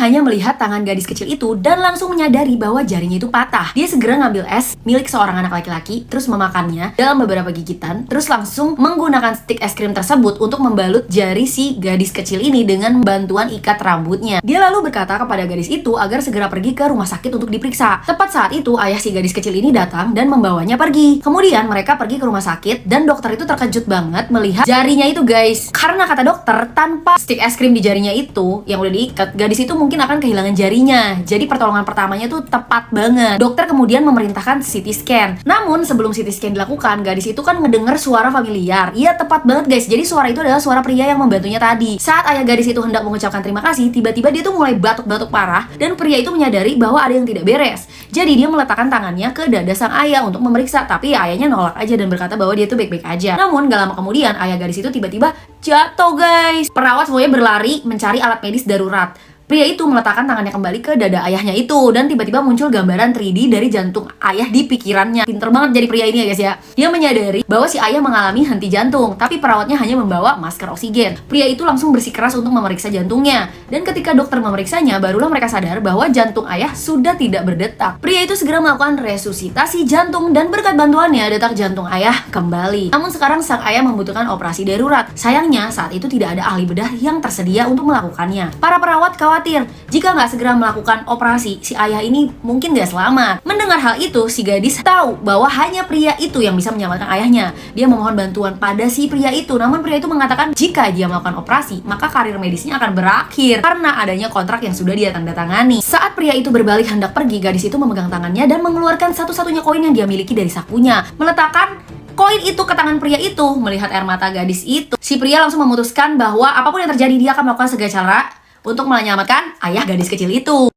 hanya melihat tangan gadis kecil itu dan langsung menyadari bahwa jarinya itu patah. Dia segera ngambil es milik seorang anak laki-laki, terus memakannya dalam beberapa gigitan, terus langsung menggunakan stik es krim tersebut untuk membalut jari si gadis kecil ini dengan bantuan ikat rambutnya. Dia lalu berkata kepada gadis itu agar segera pergi ke rumah sakit untuk diperiksa. Tepat saat itu, ayah si gadis kecil ini datang dan membawanya pergi. Kemudian mereka pergi ke rumah sakit dan dokter itu terkejut banget melihat jarinya itu, guys. Karena kata dokter, tanpa stik es krim di jarinya itu yang udah diikat, gadis itu mungkin akan kehilangan jarinya. Jadi pertolongan pertamanya tuh tepat banget. Dokter kemudian memerintahkan CT scan. Namun sebelum CT scan dilakukan, gadis itu kan ngedenger suara familiar. Iya, tepat banget, guys. Jadi suara itu adalah suara pria yang membantunya tadi. Saat ayah gadis itu hendak mengucapkan terima kasih, tiba-tiba dia tuh mulai batuk-batuk parah dan pria itu menyadari bahwa ada yang tidak beres. Jadi dia meletakkan tangannya ke dada sang ayah untuk memeriksa, tapi ayahnya nolak aja dan berkata bahwa dia tuh baik-baik aja. Namun gak lama kemudian ayah gadis itu tiba-tiba jatuh, guys. Perawat semuanya berlari mencari alat medis darurat. Pria itu meletakkan tangannya kembali ke dada ayahnya itu dan tiba-tiba muncul gambaran 3D dari jantung ayah di pikirannya. Pinter banget jadi pria ini ya, guys ya. Dia menyadari bahwa si ayah mengalami henti jantung, tapi perawatnya hanya membawa masker oksigen. Pria itu langsung bersikeras untuk memeriksa jantungnya. Dan ketika dokter memeriksanya, barulah mereka sadar bahwa jantung ayah sudah tidak berdetak. Pria itu segera melakukan resusitasi jantung dan berkat bantuannya detak jantung ayah kembali. Namun sekarang sang ayah membutuhkan operasi darurat. Sayangnya saat itu tidak ada ahli bedah yang tersedia untuk melakukannya. Para perawat khawatir jika nggak segera melakukan operasi, si ayah ini mungkin nggak selamat. Mendengar hal itu, si gadis tahu bahwa hanya pria itu yang bisa menyelamatkan ayahnya. Dia memohon bantuan pada si pria itu, namun pria itu mengatakan jika dia melakukan operasi, maka karir medisnya akan berakhir karena adanya kontrak yang sudah dia tanda tangani. Saat pria itu berbalik hendak pergi, gadis itu memegang tangannya dan mengeluarkan satu-satunya koin yang dia miliki dari sakunya, meletakkan koin itu ke tangan pria itu. Melihat air mata gadis itu, si pria langsung memutuskan bahwa apapun yang terjadi dia akan melakukan segala cara untuk menyelamatkan ayah gadis kecil itu.